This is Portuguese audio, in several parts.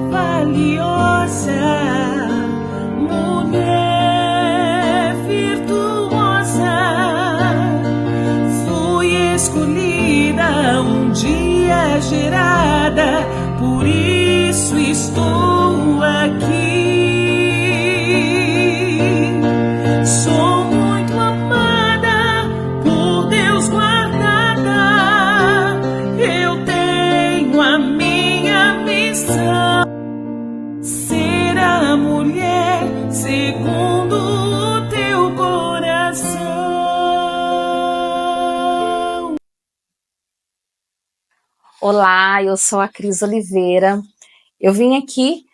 valiosa, mulher virtuosa, fui escolhida, um dia gerada, por isso estou aqui. Sou muito amada, por Deus guardada, eu tenho a minha missão, ser a mulher segundo o teu coração. Olá, eu sou a Cris Oliveira. Eu vim aqui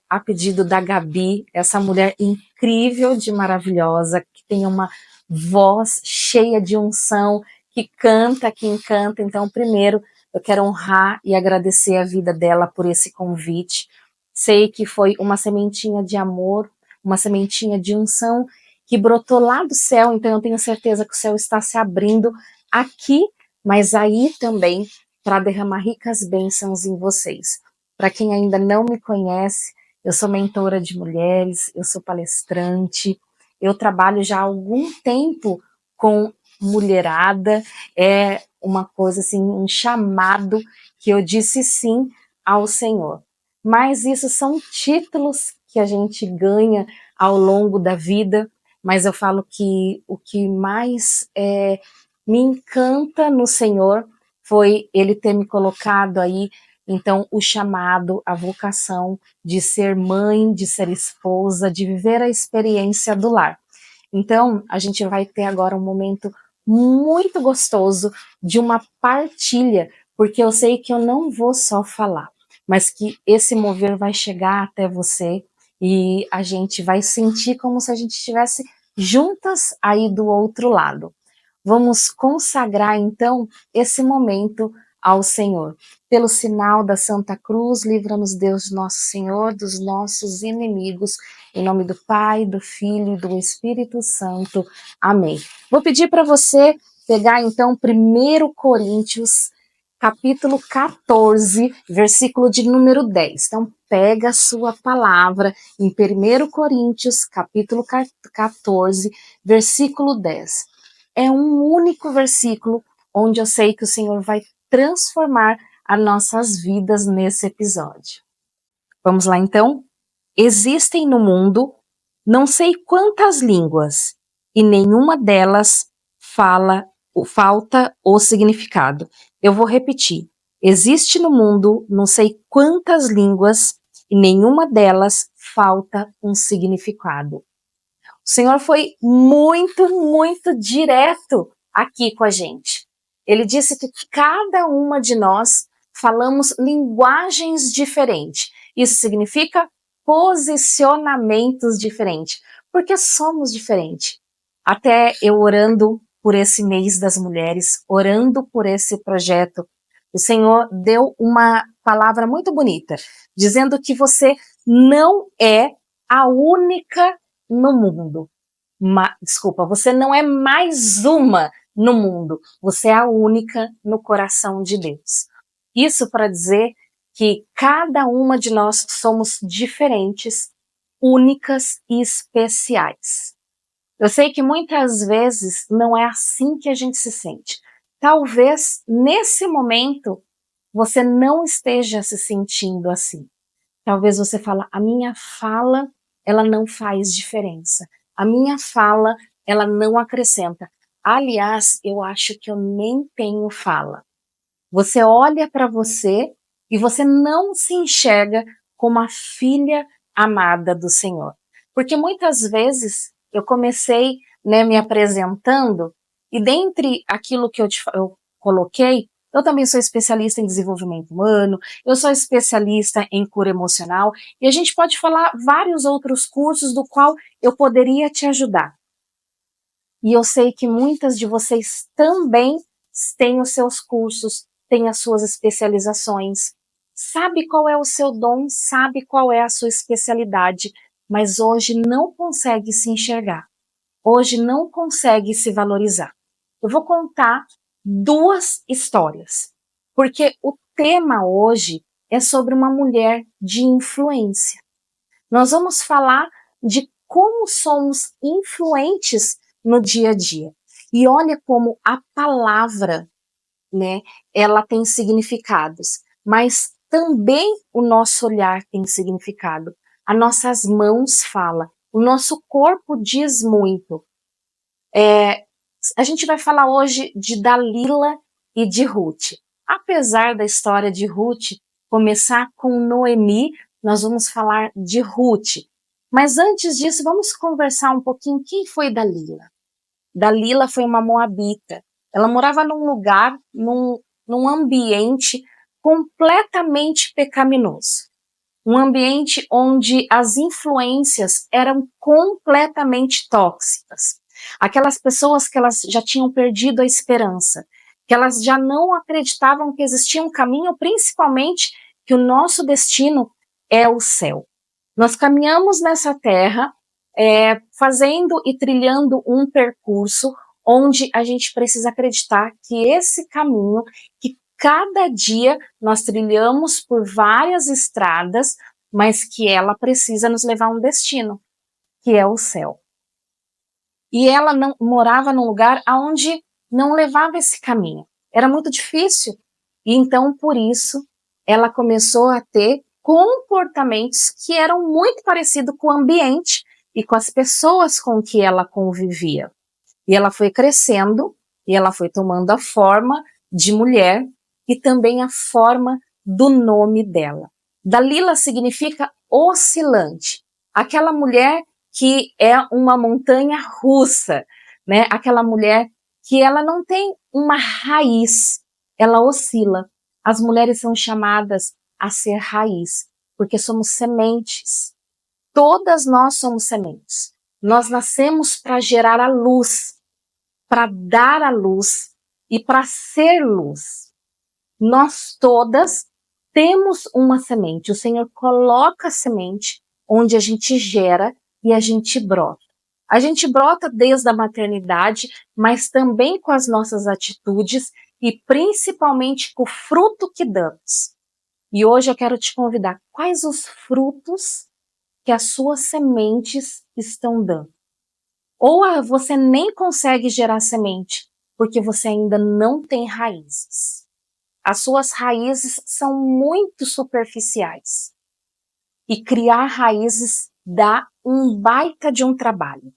a pedido da Gabi, essa mulher incrível de maravilhosa, que tem uma voz cheia de unção, que canta, que encanta. Então, primeiro, eu quero honrar e agradecer a vida dela por esse convite. Sei que foi uma sementinha de amor, uma sementinha de unção que brotou lá do céu, então eu tenho certeza que o céu está se abrindo aqui, mas aí também para derramar ricas bênçãos em vocês. Para quem ainda não me conhece, eu sou mentora de mulheres, eu sou palestrante, eu trabalho já há algum tempo com mulherada, é uma coisa assim, um chamado que eu disse sim ao Senhor. Mas isso são títulos que a gente ganha ao longo da vida, mas eu falo que o que mais me encanta no Senhor foi Ele ter me colocado aí, então, o chamado, a vocação de ser mãe, de ser esposa, de viver a experiência do lar. Então, a gente vai ter agora um momento muito gostoso de uma partilha, porque eu sei que eu não vou só falar, mas que esse mover vai chegar até você e a gente vai sentir como se a gente estivesse juntas aí do outro lado. Vamos consagrar então esse momento ao Senhor. Pelo sinal da Santa Cruz, livra-nos Deus nosso Senhor dos nossos inimigos. Em nome do Pai, do Filho e do Espírito Santo. Amém. Vou pedir para você pegar então 1 Coríntios, capítulo 14, versículo de número 10. Então pega a sua palavra em 1 Coríntios, capítulo 14, versículo 10. É um único versículo onde eu sei que o Senhor vai transformar as nossas vidas nesse episódio. Vamos lá então? Existem no mundo não sei quantas línguas e nenhuma delas falta o significado. Eu vou repetir. Existe no mundo não sei quantas línguas e nenhuma delas falta um significado. O Senhor foi muito, muito direto aqui com a gente. Ele disse que cada uma de nós falamos linguagens diferentes. Isso significa posicionamentos diferentes, porque somos diferentes. Até eu orando por esse mês das mulheres, orando por esse projeto, o Senhor deu uma palavra muito bonita, dizendo que você não é a única no mundo. Desculpa, você não é mais uma no mundo, você é a única no coração de Deus. Isso para dizer que cada uma de nós somos diferentes, únicas e especiais. Eu sei que muitas vezes não é assim que a gente se sente. Talvez nesse momento você não esteja se sentindo assim. Talvez você fale, a minha fala, ela não faz diferença. A minha fala, ela não acrescenta. Aliás, eu acho que eu nem tenho fala. Você olha para você e você não se enxerga como a filha amada do Senhor. Porque muitas vezes eu comecei me apresentando e dentre aquilo que eu coloquei, eu também sou especialista em desenvolvimento humano, eu sou especialista em cura emocional e a gente pode falar vários outros cursos do qual eu poderia te ajudar. E eu sei que muitas de vocês também têm os seus cursos, têm as suas especializações, sabe qual é o seu dom, sabe qual é a sua especialidade, mas hoje não consegue se enxergar, hoje não consegue se valorizar. Eu vou contar 2 histórias, porque o tema hoje é sobre uma mulher de influência. Nós vamos falar de como somos influentes no dia a dia. E olha como a palavra, né, ela tem significados, mas também o nosso olhar tem significado. As nossas mãos falam, o nosso corpo diz muito. A gente vai falar hoje de Dalila e de Ruth. Apesar da história de Ruth começar com Noemi, nós vamos falar de Ruth. Mas antes disso, vamos conversar um pouquinho quem foi Dalila. Dalila foi uma moabita. Ela morava num lugar, num ambiente completamente pecaminoso. Um ambiente onde as influências eram completamente tóxicas. Aquelas pessoas que elas já tinham perdido a esperança, que elas já não acreditavam que existia um caminho, principalmente que o nosso destino é o céu. Nós caminhamos nessa terra, fazendo e trilhando um percurso onde a gente precisa acreditar que esse caminho, que cada dia nós trilhamos por várias estradas, mas que ela precisa nos levar a um destino, que é o céu. E ela não morava num lugar onde não levava esse caminho. Era muito difícil. E então, por isso, ela começou a ter comportamentos que eram muito parecidos com o ambiente e com as pessoas com que ela convivia. E ela foi crescendo, e ela foi tomando a forma de mulher e também a forma do nome dela. Dalila significa oscilante, aquela mulher que é uma montanha russa, né? Aquela mulher que ela não tem uma raiz, ela oscila. As mulheres são chamadas a ser raiz, porque somos sementes. Todas nós somos sementes. Nós nascemos para gerar a luz, para dar a luz e para ser luz. Nós todas temos uma semente. O Senhor coloca a semente onde a gente gera e a gente brota. A gente brota desde a maternidade, mas também com as nossas atitudes e principalmente com o fruto que damos. E hoje eu quero te convidar, quais os frutos que as suas sementes estão dando? Ou você nem consegue gerar semente, porque você ainda não tem raízes. As suas raízes são muito superficiais. E criar raízes dá um baita de um trabalho.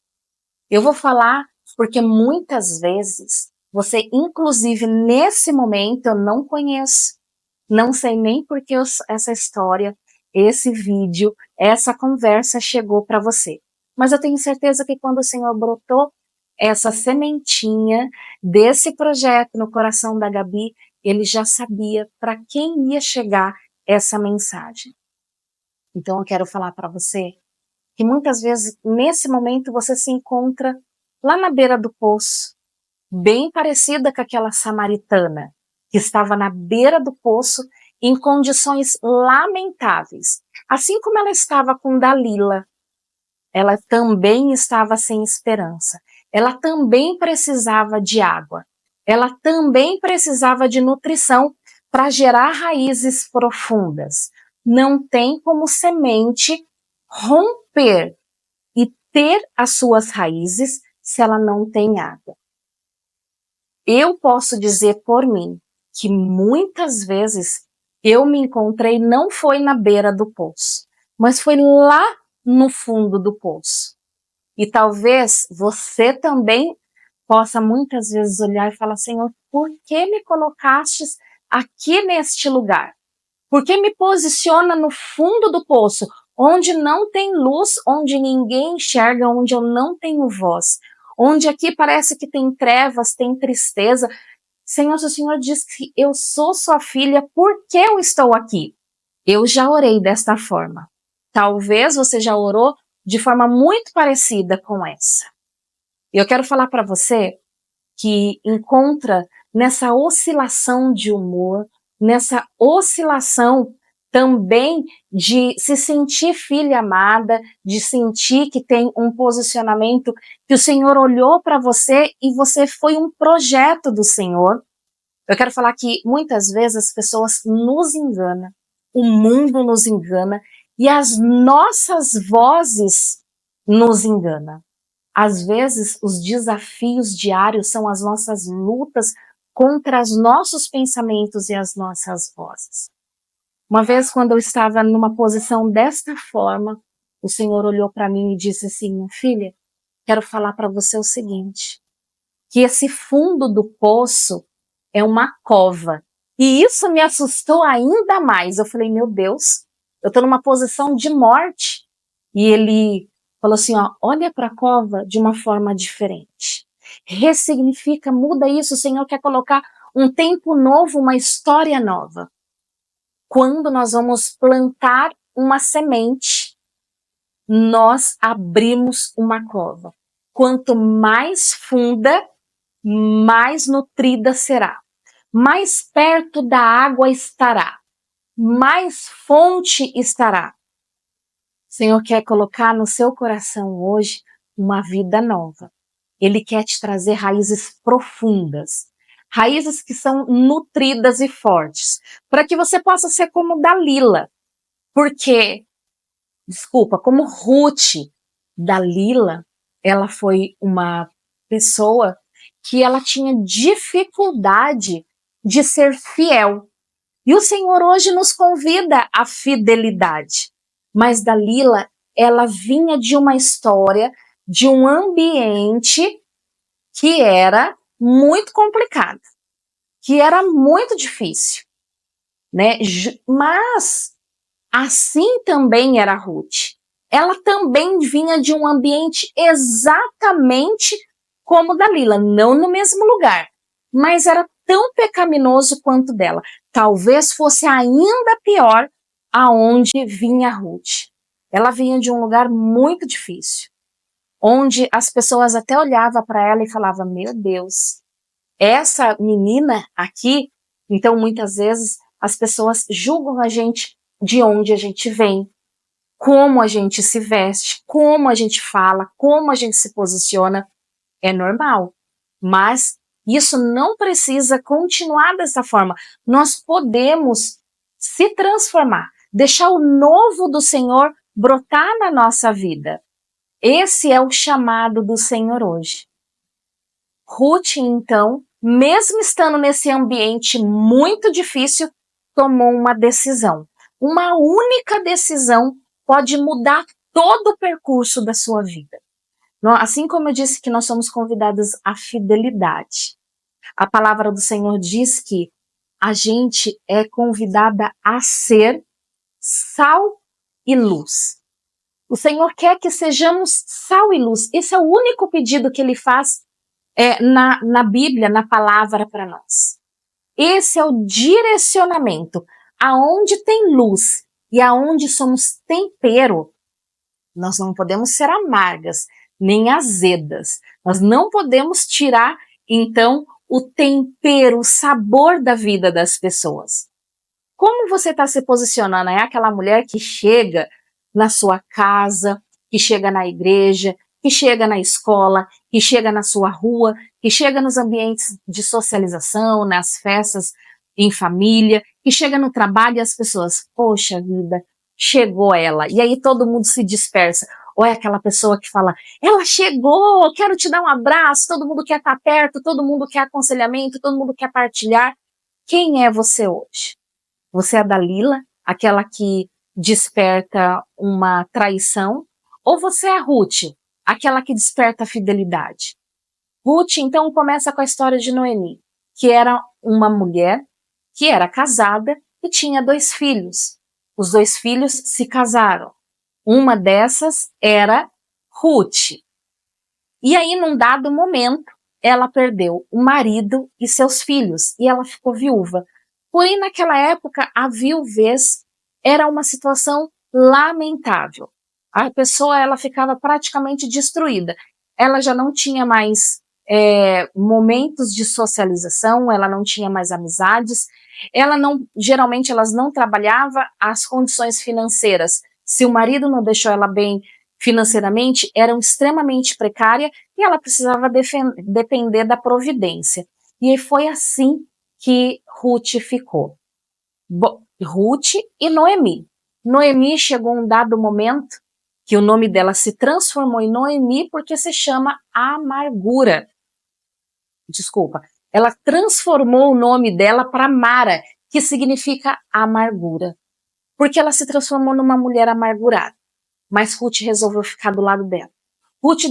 Eu vou falar porque muitas vezes você, inclusive nesse momento, eu não conheço. Não sei nem por que essa história, esse vídeo, essa conversa chegou para você. Mas eu tenho certeza que quando o Senhor brotou essa sementinha desse projeto no coração da Gabi, ele já sabia para quem ia chegar essa mensagem. Então eu quero falar para você que muitas vezes, nesse momento, você se encontra lá na beira do poço, bem parecida com aquela samaritana, que estava na beira do poço em condições lamentáveis. Assim como ela estava com Dalila, ela também estava sem esperança. Ela também precisava de água. Ela também precisava de nutrição para gerar raízes profundas. Não tem como semente romper e ter as suas raízes se ela não tem água. Eu posso dizer por mim que muitas vezes eu me encontrei, não foi na beira do poço, mas foi lá no fundo do poço. E talvez você também possa muitas vezes olhar e falar, Senhor, por que me colocastes aqui neste lugar? Por que me posiciona no fundo do poço, onde não tem luz, onde ninguém enxerga, onde eu não tenho voz? Onde aqui parece que tem trevas, tem tristeza. Senhor, se o Senhor diz que eu sou sua filha, por que eu estou aqui? Eu já orei desta forma. Talvez você já orou de forma muito parecida com essa. Eu quero falar para você que encontra nessa oscilação de humor, nessa oscilação também de se sentir filha amada, de sentir que tem um posicionamento, que o Senhor olhou para você e você foi um projeto do Senhor. Eu quero falar que muitas vezes as pessoas nos enganam. o mundo nos engana e as nossas vozes nos enganam. Às vezes, os desafios diários são as nossas lutas contra os nossos pensamentos e as nossas vozes. Uma vez, quando eu estava numa posição desta forma, o Senhor olhou para mim e disse assim: minha filha, quero falar para você o seguinte, que esse fundo do poço é uma cova. E isso me assustou ainda mais. Eu falei, meu Deus, eu estou numa posição de morte. E ele falou assim, ó, olha para a cova de uma forma diferente. Ressignifica, muda isso. O Senhor quer colocar um tempo novo, uma história nova. Quando nós vamos plantar uma semente, nós abrimos uma cova. Quanto mais funda, mais nutrida será. Mais perto da água estará. Mais fonte estará. O Senhor quer colocar no seu coração hoje uma vida nova. Ele quer te trazer raízes profundas. Raízes que são nutridas e fortes. Para que você possa ser como Dalila. Como Ruth. Dalila, ela foi uma pessoa que ela tinha dificuldade de ser fiel. E o Senhor hoje nos convida à fidelidade. Mas Dalila, ela vinha de uma história, de um ambiente que era muito complicado, que era muito difícil, né? Mas assim também era Ruth. Ela também vinha de um ambiente exatamente como Dalila, não no mesmo lugar, mas era tão pecaminoso quanto dela. Talvez fosse ainda pior aonde vinha Ruth. Ela vinha de um lugar muito difícil, onde as pessoas até olhavam para ela e falavam, meu Deus, essa menina aqui, então muitas vezes as pessoas julgam a gente de onde a gente vem, como a gente se veste, como a gente fala, como a gente se posiciona, é normal. Mas isso não precisa continuar dessa forma. Nós podemos se transformar, deixar o novo do Senhor brotar na nossa vida. Esse é o chamado do Senhor hoje. Ruth, então, mesmo estando nesse ambiente muito difícil, tomou uma decisão. Uma única decisão pode mudar todo o percurso da sua vida. Assim como eu disse que nós somos convidados à fidelidade. A palavra do Senhor diz que a gente é convidada a ser sal e luz. O Senhor quer que sejamos sal e luz. Esse é o único pedido que Ele faz na Bíblia, na palavra para nós. Esse é o direcionamento. Aonde tem luz e aonde somos tempero, nós não podemos ser amargas, nem azedas. Nós não podemos tirar, então, o tempero, o sabor da vida das pessoas. Como você está se posicionando? É aquela mulher que chega na sua casa, que chega na igreja, que chega na escola, que chega na sua rua, que chega nos ambientes de socialização, nas festas em família, que chega no trabalho e as pessoas, poxa vida, chegou ela. E aí todo mundo se dispersa. Ou é aquela pessoa que fala, ela chegou, quero te dar um abraço, todo mundo quer estar perto, todo mundo quer aconselhamento, todo mundo quer partilhar. Quem é você hoje? Você é a Dalila, aquela que desperta uma traição? Ou você é a Ruth, aquela que desperta a fidelidade? Ruth, então, começa com a história de Noemi, que era uma mulher que era casada e tinha 2 filhos. Os 2 filhos se casaram. Uma dessas era Ruth. E aí, num dado momento, ela perdeu o marido e seus filhos, e ela ficou viúva. Porém, naquela época, a viuvez era uma situação lamentável. A pessoa, ela ficava praticamente destruída. Ela já não tinha mais momentos de socialização, ela não tinha mais amizades, geralmente elas não trabalhavam, as condições financeiras, se o marido não deixou ela bem financeiramente, eram extremamente precárias e ela precisava depender da providência. E foi assim que Ruth ficou. Ruth e Noemi. Noemi chegou um dado momento que o nome dela se transformou em Noemi porque se chama amargura. Desculpa. Ela transformou o nome dela para Mara, que significa amargura. Porque ela se transformou numa mulher amargurada. Mas Ruth resolveu ficar do lado dela. Ruth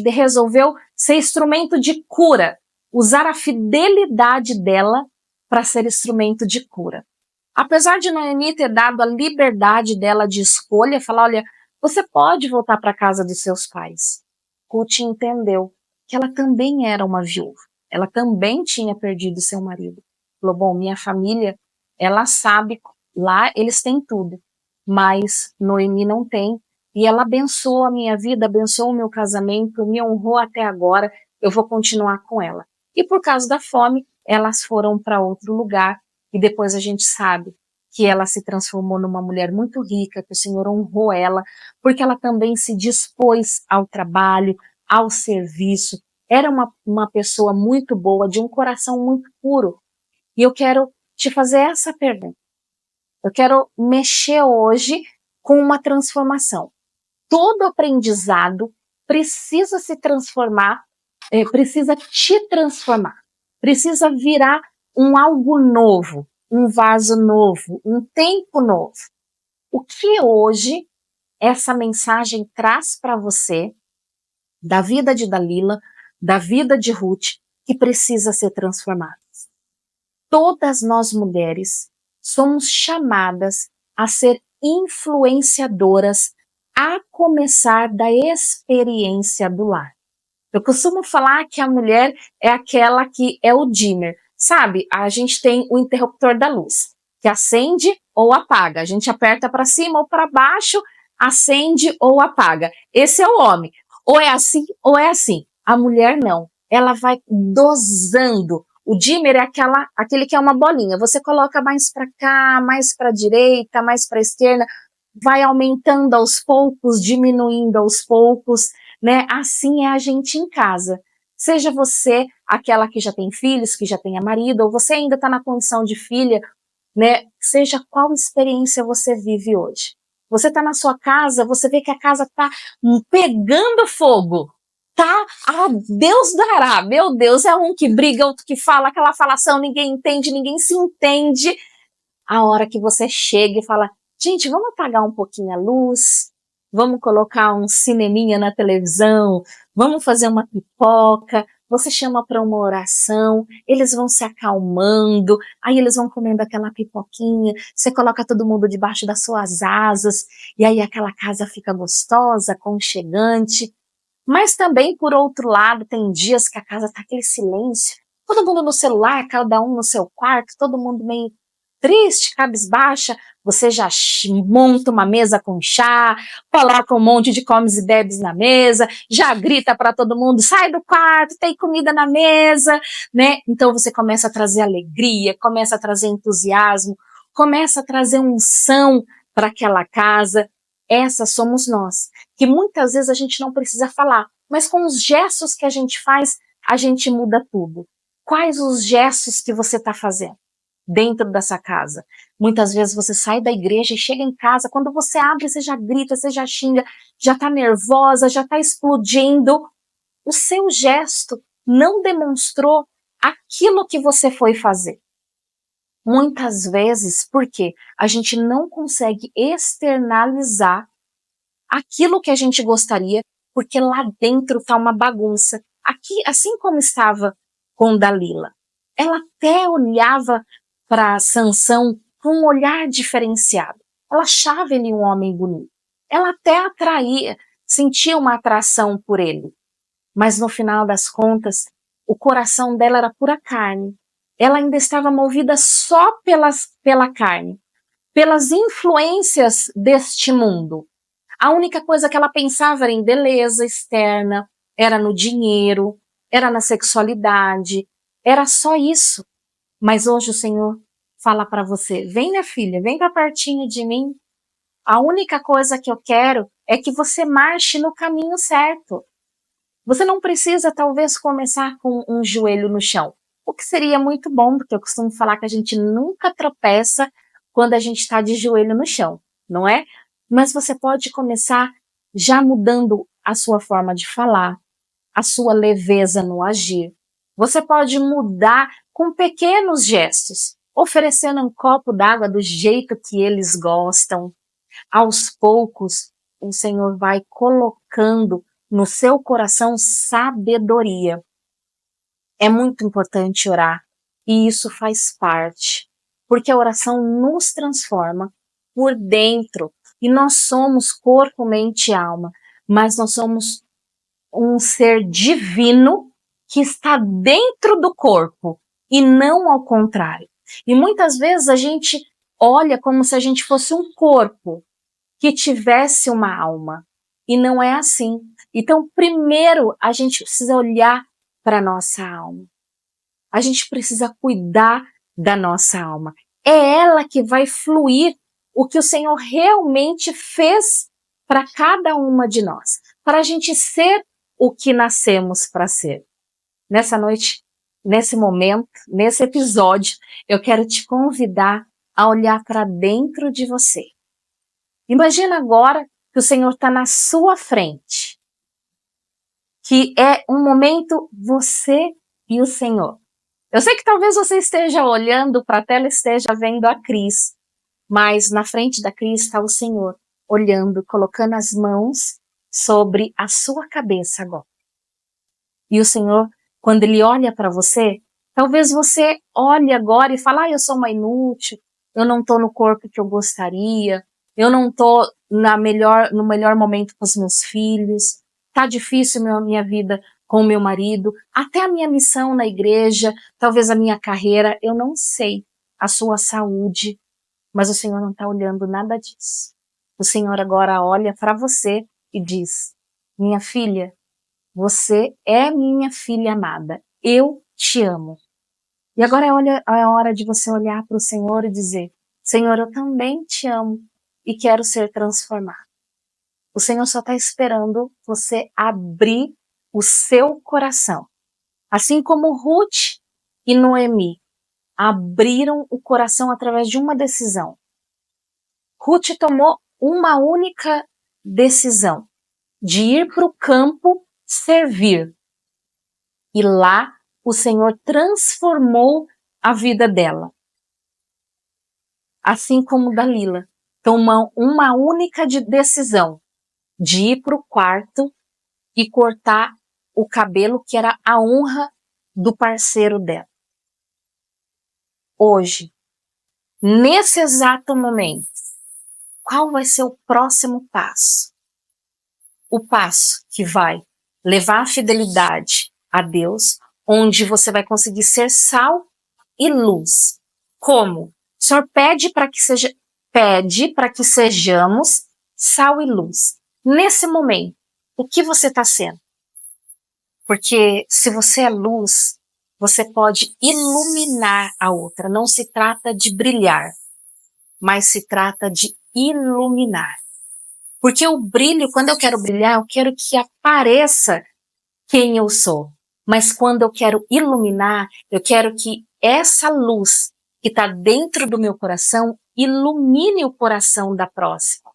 resolveu ser instrumento de cura, usar a fidelidade dela para ser instrumento de cura. Apesar de Noemi ter dado a liberdade dela de escolha, falar, olha, você pode voltar para a casa dos seus pais. Ruth entendeu que ela também era uma viúva. Ela também tinha perdido seu marido. Falou, bom, minha família, ela sabe, lá eles têm tudo, mas Noemi não tem. E ela abençoou a minha vida, abençoou o meu casamento, me honrou até agora, eu vou continuar com ela. E por causa da fome, elas foram para outro lugar, e depois a gente sabe que ela se transformou numa mulher muito rica, que o Senhor honrou ela, porque ela também se dispôs ao trabalho, ao serviço, era uma pessoa muito boa, de um coração muito puro. E eu quero te fazer essa pergunta. Eu quero mexer hoje com uma transformação. Todo aprendizado precisa se transformar, precisa te transformar, precisa virar um algo novo, um vaso novo, um tempo novo. O que hoje essa mensagem traz para você da vida de Dalila, da vida de Ruth, que precisa ser transformada? Todas nós mulheres somos chamadas a ser influenciadoras, a começar da experiência do lar. Eu costumo falar que a mulher é aquela que é o dimmer. Sabe, a gente tem o interruptor da luz, que acende ou apaga. A gente aperta para cima ou para baixo, acende ou apaga. Esse é o homem. Ou é assim ou é assim. A mulher não. Ela vai dosando. O dimmer é aquele que é uma bolinha. Você coloca mais para cá, mais para a direita, mais para a esquerda. Vai aumentando aos poucos, diminuindo aos poucos, né? Assim é a gente em casa. Seja você aquela que já tem filhos, que já tenha marido, ou você ainda está na condição de filha, né? Seja qual experiência você vive hoje. Você está na sua casa, você vê que a casa está pegando fogo. Tá? Ah, Deus dará. Meu Deus, é um que briga, outro que fala, aquela falação, ninguém entende, ninguém se entende. A hora que você chega e fala, gente, vamos apagar um pouquinho a luz, vamos colocar um cineminha na televisão, vamos fazer uma pipoca, você chama para uma oração, eles vão se acalmando, aí eles vão comendo aquela pipoquinha, você coloca todo mundo debaixo das suas asas, e aí aquela casa fica gostosa, aconchegante. Mas também, por outro lado, tem dias que a casa tá aquele silêncio, todo mundo no celular, cada um no seu quarto, todo mundo meio triste, cabisbaixa, você já monta uma mesa com chá, coloca um monte de comes e bebes na mesa, já grita para todo mundo, sai do quarto, tem comida na mesa, né? Então você começa a trazer alegria, começa a trazer entusiasmo, começa a trazer unção para aquela casa. Essas somos nós, que muitas vezes a gente não precisa falar, mas com os gestos que a gente faz, a gente muda tudo. Quais os gestos que você está fazendo dentro dessa casa? Muitas vezes você sai da igreja e chega em casa, quando você abre, você já grita, você já xinga, já está nervosa, já está explodindo. O seu gesto não demonstrou aquilo que você foi fazer. Muitas vezes, porque a gente não consegue externalizar aquilo que a gente gostaria, porque lá dentro está uma bagunça. Aqui, assim como estava com Dalila, ela até olhava para Sansão com um olhar diferenciado. Ela achava ele um homem bonito. Ela até atraía, sentia uma atração por ele. Mas no final das contas, o coração dela era pura carne. Ela ainda estava movida só pela carne, pelas influências deste mundo. A única coisa que ela pensava era em beleza externa, era no dinheiro, era na sexualidade, era só isso. Mas hoje o Senhor fala para você, vem minha filha, vem para pertinho de mim. A única coisa que eu quero é que você marche no caminho certo. Você não precisa talvez começar com um joelho no chão, o que seria muito bom, porque eu costumo falar que a gente nunca tropeça quando a gente está de joelho no chão, não é? Mas você pode começar já mudando a sua forma de falar, a sua leveza no agir. Você pode mudar com pequenos gestos, oferecendo um copo d'água do jeito que eles gostam. Aos poucos, o Senhor vai colocando no seu coração sabedoria. É muito importante orar, e isso faz parte, porque a oração nos transforma por dentro, e nós somos corpo, mente e alma, mas nós somos um ser divino que está dentro do corpo e não ao contrário. E muitas vezes a gente olha como se a gente fosse um corpo que tivesse uma alma, e não é assim. Então, primeiro a gente precisa olhar para a nossa alma. A gente precisa cuidar da nossa alma. É ela que vai fluir o que o Senhor realmente fez para cada uma de nós, para a gente ser o que nascemos para ser. Nessa noite, nesse momento, nesse episódio, eu quero te convidar a olhar para dentro de você. Imagina agora que o Senhor está na sua frente, que é um momento você e o Senhor. Eu sei que talvez você esteja olhando para a tela, esteja vendo a Cris, mas na frente da Cris está o Senhor, olhando, colocando as mãos sobre a sua cabeça agora. E o Senhor, quando Ele olha para você, talvez você olhe agora e fale, eu sou uma inútil, eu não estou no corpo que eu gostaria, eu não estou no melhor momento com os meus filhos, tá difícil a minha vida com o meu marido, até a minha missão na igreja, talvez a minha carreira, eu não sei, a sua saúde, mas o Senhor não está olhando nada disso. O Senhor agora olha para você e diz, minha filha, você é minha filha amada, eu te amo. E agora é hora de você olhar para o Senhor e dizer, Senhor, eu também te amo e quero ser transformado. O Senhor só está esperando você abrir o seu coração. Assim como Ruth e Noemi abriram o coração através de uma decisão. Ruth tomou uma única decisão, de ir para o campo servir. E lá o Senhor transformou a vida dela. Assim como Dalila tomou uma única decisão, de ir para o quarto e cortar o cabelo, que era a honra do parceiro dela. Hoje, nesse exato momento, qual vai ser o próximo passo? O passo que vai levar a fidelidade a Deus, onde você vai conseguir ser sal e luz. Como? O Senhor pede para que sejamos sal e luz. Nesse momento, o que você está sendo? Porque se você é luz, você pode iluminar a outra. Não se trata de brilhar, mas se trata de iluminar. Porque o brilho, quando eu quero brilhar, eu quero que apareça quem eu sou. Mas quando eu quero iluminar, eu quero que essa luz que está dentro do meu coração ilumine o coração da próxima.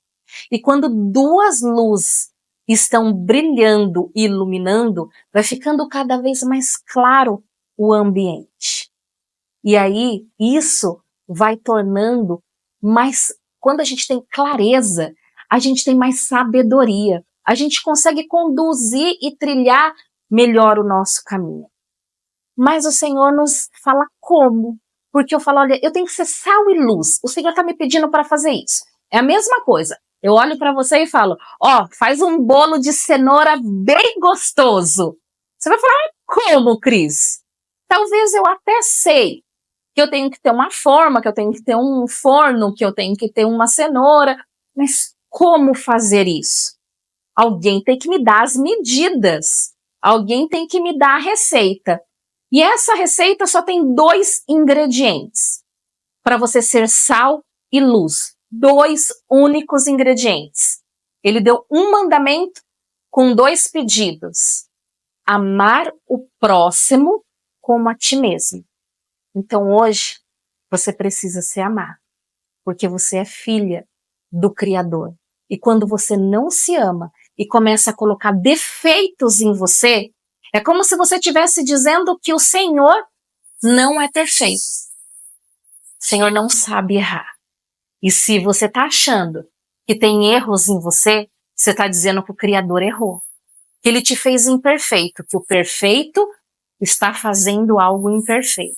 E quando duas luzes estão brilhando e iluminando, vai ficando cada vez mais claro o ambiente. E aí, isso vai tornando mais... Quando a gente tem clareza, a gente tem mais sabedoria. A gente consegue conduzir e trilhar melhor o nosso caminho. Mas o Senhor nos fala como. Porque eu falo, olha, eu tenho que ser sal e luz. O Senhor está me pedindo para fazer isso. É a mesma coisa. Eu olho para você e falo, faz um bolo de cenoura bem gostoso. Você vai falar, como, Cris? Talvez eu até sei que eu tenho que ter uma forma, que eu tenho que ter um forno, que eu tenho que ter uma cenoura. Mas como fazer isso? Alguém tem que me dar as medidas. Alguém tem que me dar a receita. E essa receita só tem 2 ingredientes para você ser sal e luz. 2 únicos ingredientes. Ele deu um mandamento com 2 pedidos. Amar o próximo como a ti mesmo. Então hoje você precisa se amar. porque você é filha do Criador. E quando você não se ama e começa a colocar defeitos em você, é como se você estivesse dizendo que o Senhor não é perfeito. O Senhor não sabe errar. E se você está achando que tem erros em você, você está dizendo que o Criador errou. Que ele te fez imperfeito, que o perfeito está fazendo algo imperfeito.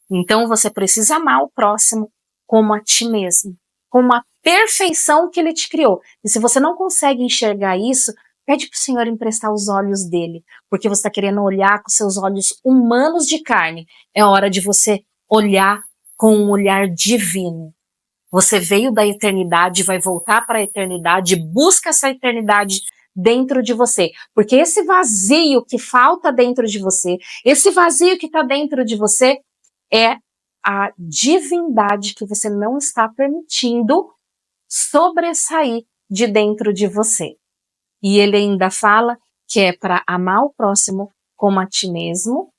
Então você precisa amar o próximo como a ti mesmo, como a perfeição que ele te criou. E se você não consegue enxergar isso, pede para o Senhor emprestar os olhos dele, porque você está querendo olhar com seus olhos humanos de carne. É hora de você olhar com um olhar divino. Você veio da eternidade, vai voltar para a eternidade, busca essa eternidade dentro de você. Porque esse vazio que falta dentro de você, esse vazio que está dentro de você, é a divindade que você não está permitindo sobressair de dentro de você. E ele ainda fala que é para amar o próximo como a ti mesmo,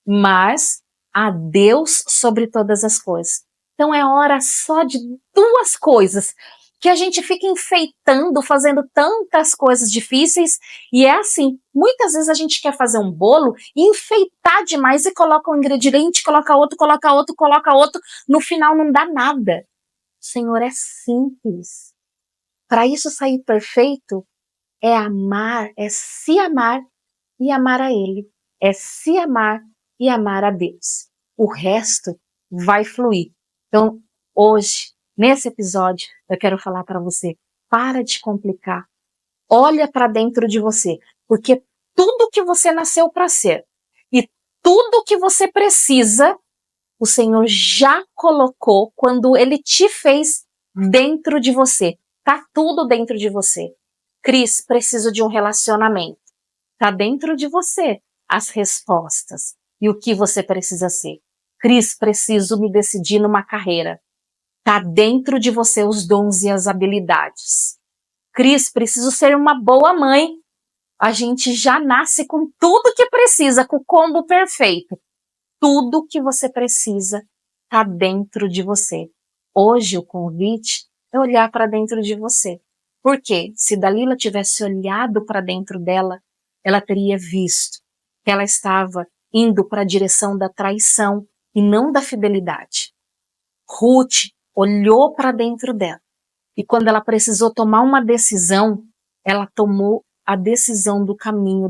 mas a Deus sobre todas as coisas. Então é hora só de duas coisas que a gente fica enfeitando, fazendo tantas coisas difíceis, e é assim, muitas vezes a gente quer fazer um bolo e enfeitar demais e coloca um ingrediente, coloca outro, coloca outro, coloca outro, no final não dá nada. O Senhor é simples. Para isso sair perfeito, é amar, é se amar e amar a Ele. É se amar e amar a Deus. O resto vai fluir. Então, hoje, nesse episódio, eu quero falar para você, para de complicar. Olha para dentro de você, porque tudo que você nasceu para ser e tudo que você precisa, o Senhor já colocou quando Ele te fez dentro de você. Tá tudo dentro de você. Cris, preciso de um relacionamento. Tá dentro de você as respostas e o que você precisa ser. Cris, preciso me decidir numa carreira. Tá dentro de você os dons e as habilidades. Cris, preciso ser uma boa mãe. A gente já nasce com tudo que precisa, com o combo perfeito. Tudo que você precisa tá dentro de você. Hoje o convite é olhar para dentro de você. Porque se Dalila tivesse olhado para dentro dela, ela teria visto que ela estava indo para a direção da traição e não da fidelidade. Ruth olhou para dentro dela e quando ela precisou tomar uma decisão, ela tomou a decisão do caminho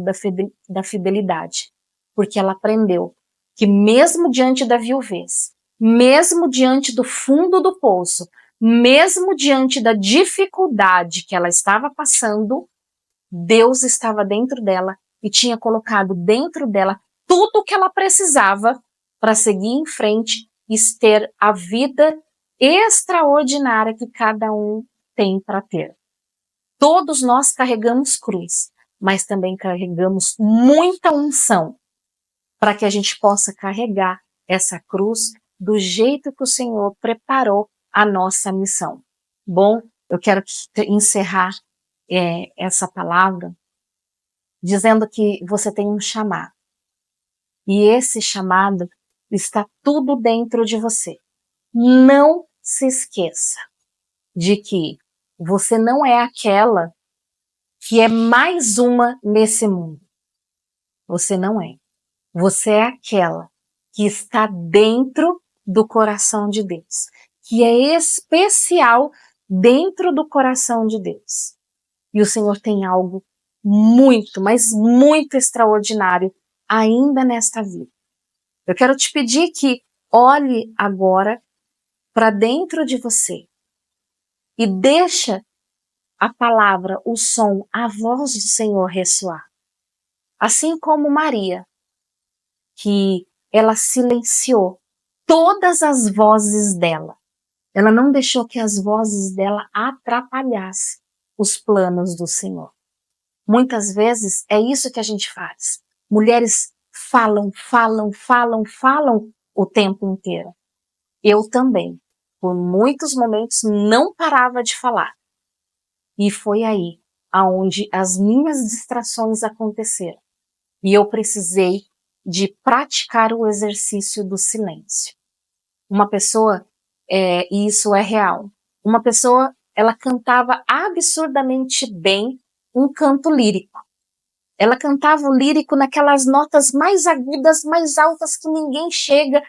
da fidelidade, porque ela aprendeu que mesmo diante da viuvez, mesmo diante do fundo do poço, mesmo diante da dificuldade que ela estava passando, Deus estava dentro dela e tinha colocado dentro dela tudo o que ela precisava para seguir em frente e ter a vida extraordinária que cada um tem para ter. Todos nós carregamos cruz, mas também carregamos muita unção para que a gente possa carregar essa cruz do jeito que o Senhor preparou a nossa missão. Bom, eu quero encerrar essa palavra dizendo que você tem um chamado. E esse chamado está tudo dentro de você. Não se esqueça de que você não é aquela que é mais uma nesse mundo. Você não é. Você é aquela que está dentro do coração de Deus, que é especial dentro do coração de Deus. E o Senhor tem algo muito, mas muito extraordinário ainda nesta vida. Eu quero te pedir que olhe agora para dentro de você e deixa a palavra, o som, a voz do Senhor ressoar. Assim como Maria, que ela silenciou todas as vozes dela. Ela não deixou que as vozes dela atrapalhassem os planos do Senhor. Muitas vezes é isso que a gente faz. Mulheres falam o tempo inteiro. Eu também, por muitos momentos, não parava de falar. E foi aí aonde as minhas distrações aconteceram. E eu precisei de praticar o exercício do silêncio. Uma pessoa e isso é real. Uma pessoa, ela cantava absurdamente bem um canto lírico. Ela cantava o lírico naquelas notas mais agudas, mais altas que ninguém chega,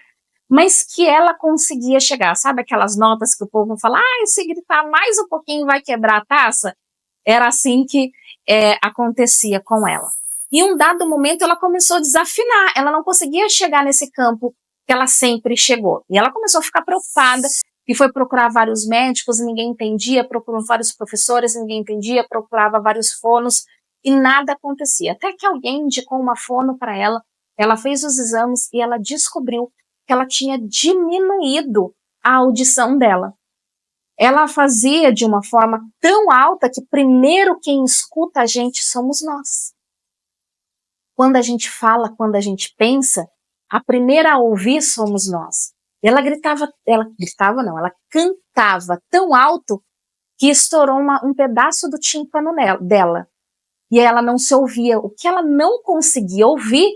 mas que ela conseguia chegar. Sabe aquelas notas que o povo fala, se gritar mais um pouquinho vai quebrar a taça? Era assim que acontecia com ela. E um dado momento ela começou a desafinar, ela não conseguia chegar nesse campo que ela sempre chegou. E ela começou a ficar preocupada e foi procurar vários médicos, ninguém entendia, procurou vários professores, ninguém entendia, procurava vários fonos e nada acontecia. Até que alguém indicou uma fono para ela fez os exames e ela descobriu que ela tinha diminuído a audição dela. Ela fazia de uma forma tão alta que primeiro quem escuta a gente somos nós. Quando a gente fala, quando a gente pensa, a primeira a ouvir somos nós. Ela cantava tão alto que estourou um pedaço do tímpano dela. E ela não se ouvia. O que ela não conseguia ouvir,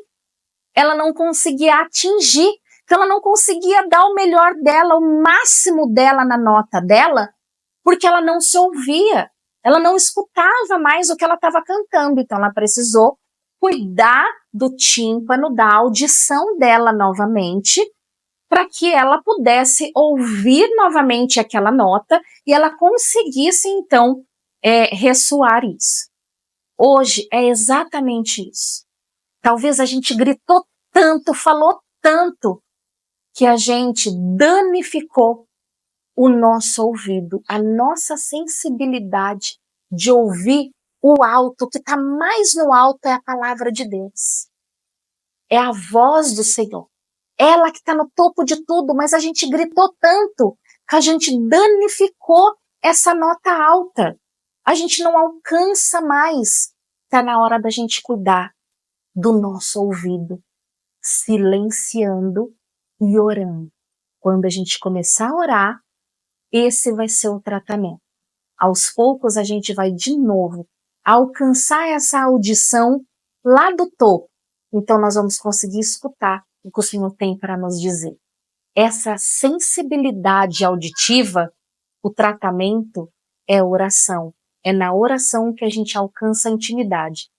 ela não conseguia atingir. Então ela não conseguia dar o melhor dela, o máximo dela na nota dela, porque ela não se ouvia. Ela não escutava mais o que ela estava cantando. Então ela precisou cuidar do tímpano, da audição dela novamente, para que ela pudesse ouvir novamente aquela nota e ela conseguisse, então, ressoar isso. Hoje é exatamente isso. Talvez a gente gritou tanto, falou tanto, que a gente danificou o nosso ouvido, a nossa sensibilidade de ouvir o alto, que está mais no alto é a palavra de Deus. É a voz do Senhor. Ela que está no topo de tudo, mas a gente gritou tanto que a gente danificou essa nota alta. A gente não alcança mais. Está na hora da gente cuidar do nosso ouvido, silenciando e orando. Quando a gente começar a orar, esse vai ser o tratamento. Aos poucos a gente vai de novo alcançar essa audição lá do topo. Então nós vamos conseguir escutar o que o Senhor tem para nos dizer. Essa sensibilidade auditiva, o tratamento é oração. É na oração que a gente alcança a intimidade.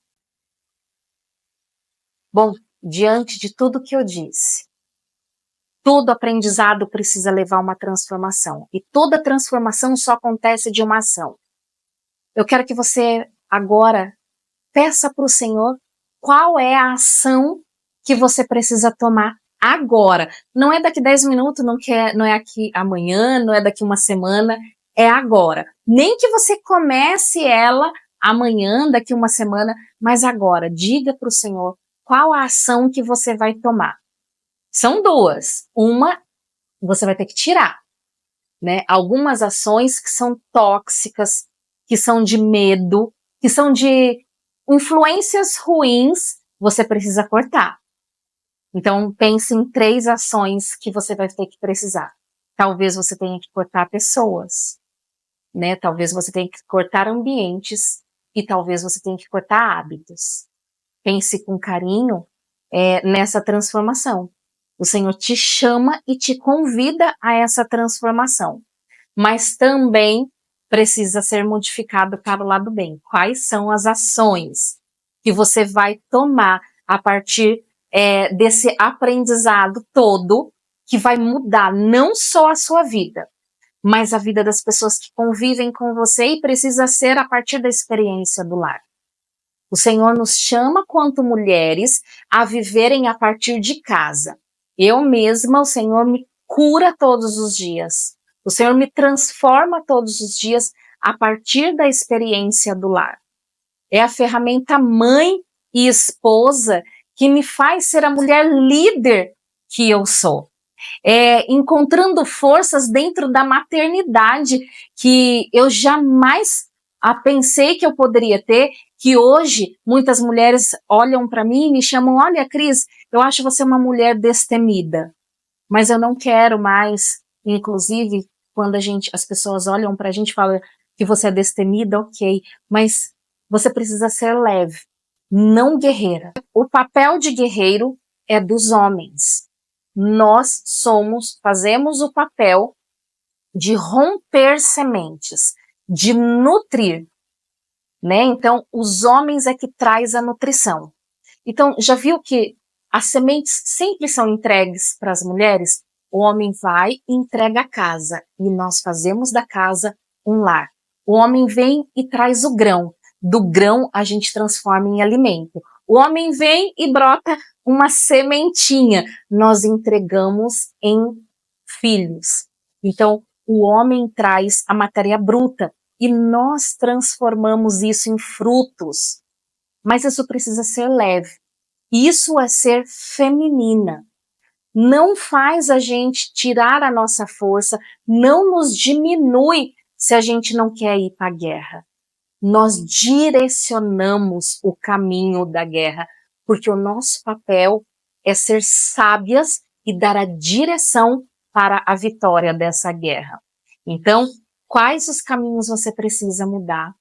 Bom, diante de tudo que eu disse, todo aprendizado precisa levar a uma transformação. E toda transformação só acontece de uma ação. Eu quero que você agora peça para o Senhor qual é a ação que você precisa tomar agora. Não é daqui 10 minutos, não é aqui amanhã, não é daqui uma semana, é agora. Nem que você comece ela amanhã, daqui uma semana, mas agora. Diga para o Senhor qual a ação que você vai tomar. São duas. Uma, você vai ter que tirar, né? Algumas ações que são tóxicas, que são de medo, que são de influências ruins, você precisa cortar. Então, pense em 3 ações que você vai ter que precisar. Talvez você tenha que cortar pessoas, né? Talvez você tenha que cortar ambientes e talvez você tenha que cortar hábitos. Pense com carinho nessa transformação. O Senhor te chama e te convida a essa transformação. Mas também precisa ser modificado para o lado bem. Quais são as ações que você vai tomar a partir desse aprendizado todo que vai mudar não só a sua vida, mas a vida das pessoas que convivem com você e precisa ser a partir da experiência do lar. O Senhor nos chama, quanto mulheres, a viverem a partir de casa. Eu mesma, o Senhor me cura todos os dias. O Senhor me transforma todos os dias a partir da experiência do lar. É a ferramenta mãe e esposa que me faz ser a mulher líder que eu sou. Encontrando forças dentro da maternidade que eu jamais pensei que eu poderia ter, que hoje muitas mulheres olham para mim e me chamam, olha, Cris, eu acho você uma mulher destemida, mas eu não quero mais, inclusive, quando as pessoas olham para a gente e falam que você é destemida, ok, mas você precisa ser leve, não guerreira. O papel de guerreiro é dos homens. Nós fazemos o papel de romper sementes, de nutrir, né? Então, os homens é que traz a nutrição. Então, já viu que as sementes sempre são entregues para as mulheres? O homem vai e entrega a casa, e nós fazemos da casa um lar. O homem vem e traz o grão. Do grão a gente transforma em alimento. O homem vem e brota uma sementinha. Nós entregamos em filhos. Então, o homem traz a matéria bruta e nós transformamos isso em frutos. Mas isso precisa ser leve. Isso é ser feminina. Não faz a gente tirar a nossa força, não nos diminui se a gente não quer ir para a guerra. Nós direcionamos o caminho da guerra, porque o nosso papel é ser sábias e dar a direção para a vitória dessa guerra. Então, quais os caminhos você precisa mudar?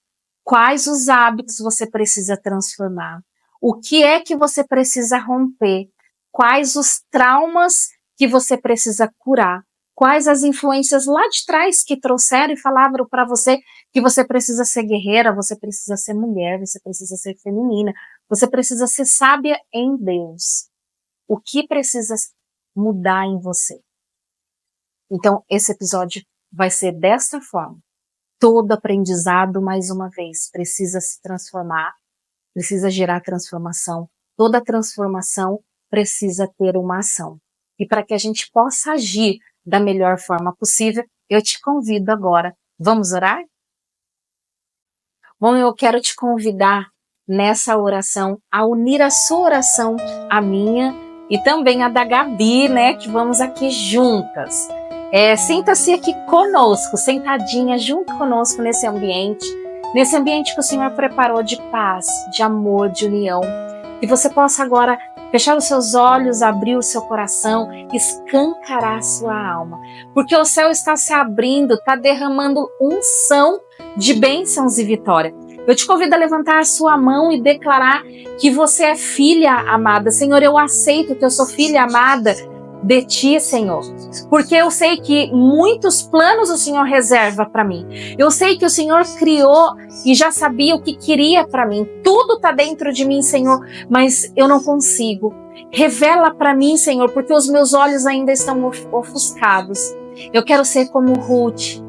Quais os hábitos você precisa transformar? O que é que você precisa romper? Quais os traumas que você precisa curar? Quais as influências lá de trás que trouxeram e falaram para você que você precisa ser guerreira, você precisa ser mulher, você precisa ser feminina, você precisa ser sábia em Deus. O que precisa mudar em você? Então, esse episódio vai ser desta forma. Todo aprendizado, mais uma vez, precisa se transformar, precisa gerar transformação. Toda transformação precisa ter uma ação. E para que a gente possa agir da melhor forma possível, eu te convido agora. Vamos orar? Bom, eu quero te convidar nessa oração a unir a sua oração à minha e também a da Gabi, né? Que vamos aqui juntas. Sinta-se aqui conosco, sentadinha junto conosco nesse ambiente que o Senhor preparou de paz, de amor, de união. Que você possa agora fechar os seus olhos, abrir o seu coração, escancarar a sua alma. Porque o céu está se abrindo, está derramando unção de bênçãos e vitória. Eu te convido a levantar a sua mão e declarar que você é filha amada. Senhor, eu aceito que eu sou filha amada de ti, Senhor, porque eu sei que muitos planos o Senhor reserva para mim. Eu sei que o Senhor criou e já sabia o que queria para mim. Tudo está dentro de mim, Senhor, mas eu não consigo. Revela para mim, Senhor, porque os meus olhos ainda estão ofuscados. Eu quero ser como Ruth,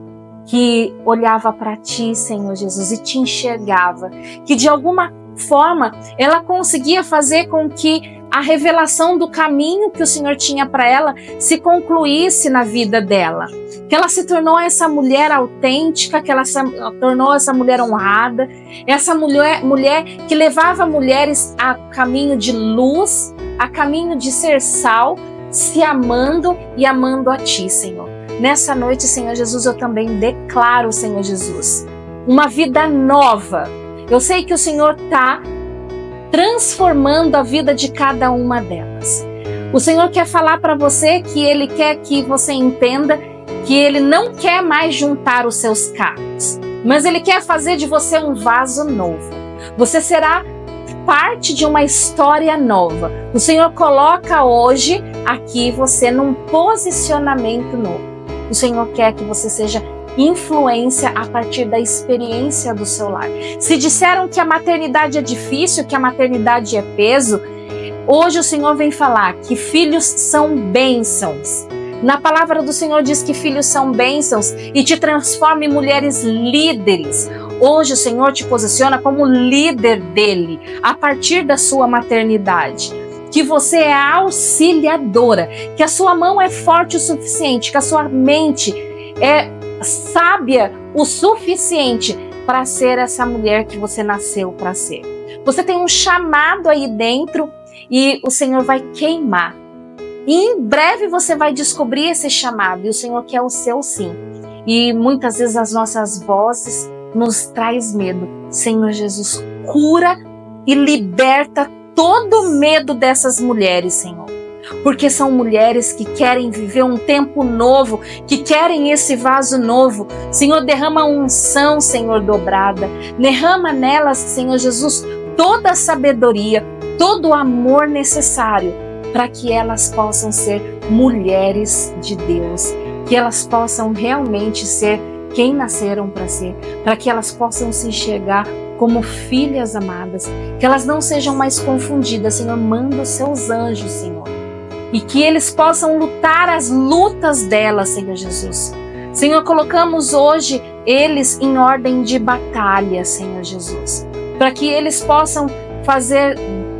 que olhava para ti, Senhor Jesus, e te enxergava, que de alguma forma ela conseguia fazer com que a revelação do caminho que o Senhor tinha para ela se concluísse na vida dela. Que ela se tornou essa mulher autêntica, que ela se tornou essa mulher honrada, essa mulher que levava mulheres a caminho de luz, a caminho de ser sal, se amando e amando a ti, Senhor. Nessa noite, Senhor Jesus, eu também declaro, Senhor Jesus, uma vida nova. Eu sei que o Senhor está transformando a vida de cada uma delas. O Senhor quer falar para você que Ele quer que você entenda que Ele não quer mais juntar os seus cacos, mas Ele quer fazer de você um vaso novo. Você será parte de uma história nova. O Senhor coloca hoje aqui você num posicionamento novo. O Senhor quer que você seja influência a partir da experiência do seu lar. Se disseram que a maternidade é difícil, que a maternidade é peso, hoje o Senhor vem falar que filhos são bênçãos. Na palavra do Senhor diz que filhos são bênçãos e te transforma em mulheres líderes. Hoje o Senhor te posiciona como líder dele, a partir da sua maternidade. Que você é auxiliadora, que a sua mão é forte o suficiente, que a sua mente é sábia o suficiente para ser essa mulher que você nasceu para ser. Você tem um chamado aí dentro e o Senhor vai queimar. E em breve você vai descobrir esse chamado e o Senhor quer o seu sim. E muitas vezes as nossas vozes nos traz medo. Senhor Jesus, cura e liberta todo medo dessas mulheres, Senhor. Porque são mulheres que querem viver um tempo novo, que querem esse vaso novo. Senhor, derrama unção, Senhor, dobrada. Derrama nelas, Senhor Jesus, toda a sabedoria, todo o amor necessário para que elas possam ser mulheres de Deus. que elas possam realmente ser quem nasceram para ser, para que elas possam se enxergar como filhas amadas, que elas não sejam mais confundidas. Senhor, manda os seus anjos, Senhor, e que eles possam lutar as lutas delas, Senhor Jesus. Senhor, colocamos hoje eles em ordem de batalha, Senhor Jesus, para que eles possam fazer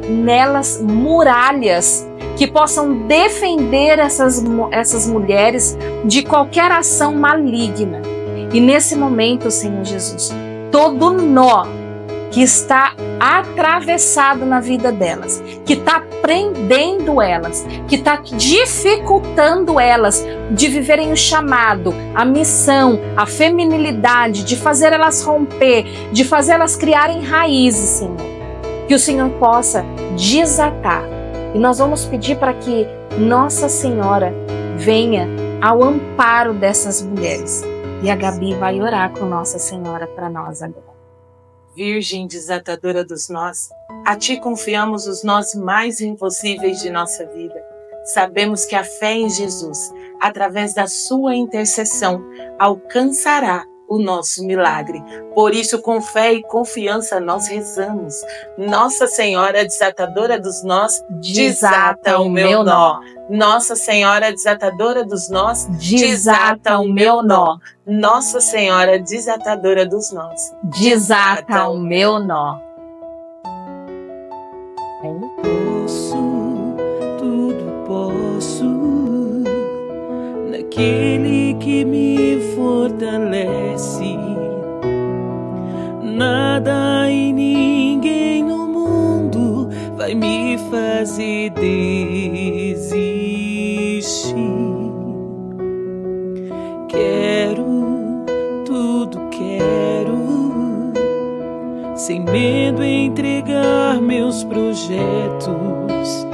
nelas muralhas que possam defender essas mulheres de qualquer ação maligna. E nesse momento, Senhor Jesus, todo nó que está atravessado na vida delas, que está prendendo elas, que está dificultando elas de viverem o chamado, a missão, a feminilidade, de fazer elas romper, de fazer elas criarem raízes, Senhor, que o Senhor possa desatar. E nós vamos pedir para que Nossa Senhora venha ao amparo dessas mulheres. E a Gabi vai orar com Nossa Senhora para nós agora. Virgem desatadora dos nós, a Ti confiamos os nós mais impossíveis de nossa vida. Sabemos que a fé em Jesus, através da sua intercessão, alcançará o nosso milagre. Por isso, com fé e confiança, nós rezamos. Nossa Senhora desatadora dos nós, desata o meu nó. Nossa Senhora desatadora dos nós, desata o meu nó. Nossa Senhora desatadora dos nós, desata o meu nó. Posso, tudo posso, naquele que me fortalece. Nada e ninguém no mundo vai me fazer desistir. Quero, tudo quero, sem medo entregar meus projetos,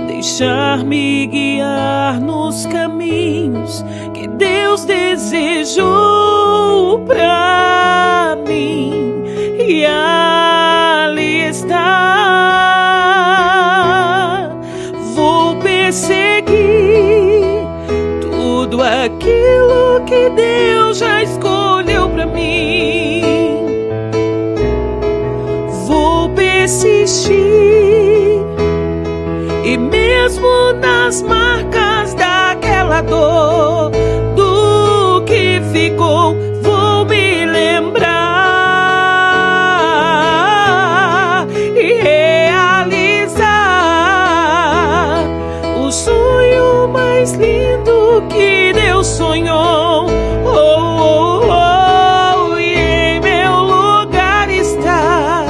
deixar-me guiar nos caminhos que Deus desejou pra mim, e ali está. Vou perseguir tudo aquilo que Deus já escolheu pra mim. Vou persistir, e mesmo nas marcas daquela dor, do que ficou, vou me lembrar e realizar o sonho mais lindo que Deus sonhou. Oh, oh, oh, e em meu lugar está,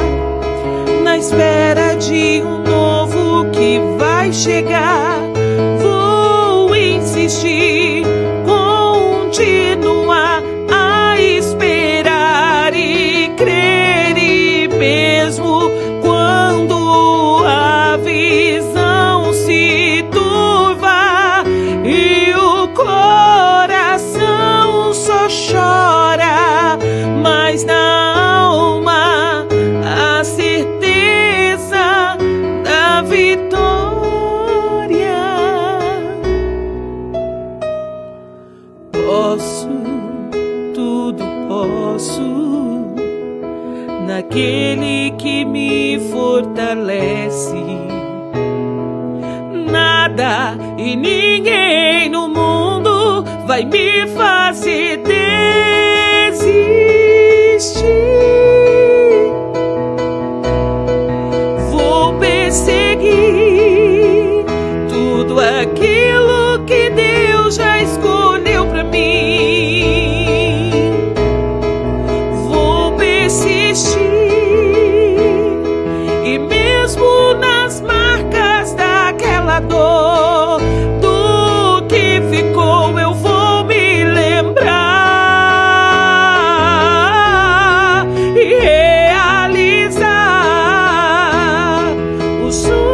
na espera de um novo que vai chegar. Vou insistir, continuar a esperar e crer, e mesmo quando a visão se turva e o coração só chora, mas na alma a certeza da vitória. Posso, tudo posso, naquele que me fortalece. Nada e ninguém no mundo vai me fazer desistir. Vou perseguir tudo aquilo que Deus já escolheu pra mim. Vou persistir, e mesmo nas marcas daquela dor, do que ficou, eu vou me lembrar e realizar o sonho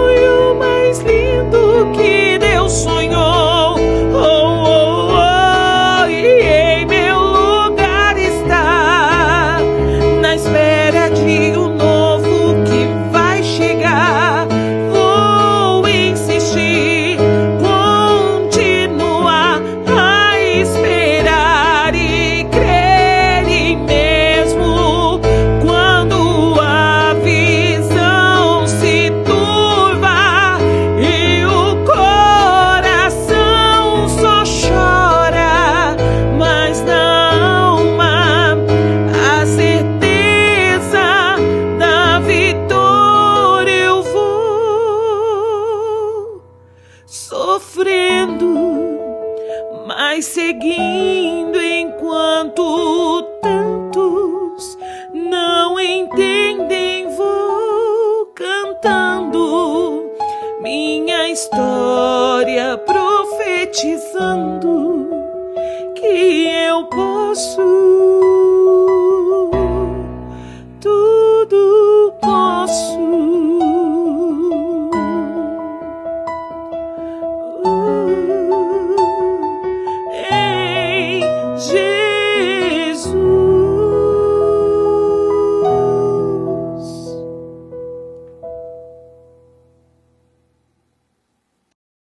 sorrindo enquanto tantos não entendem. Vou cantando minha história, profetizando que eu posso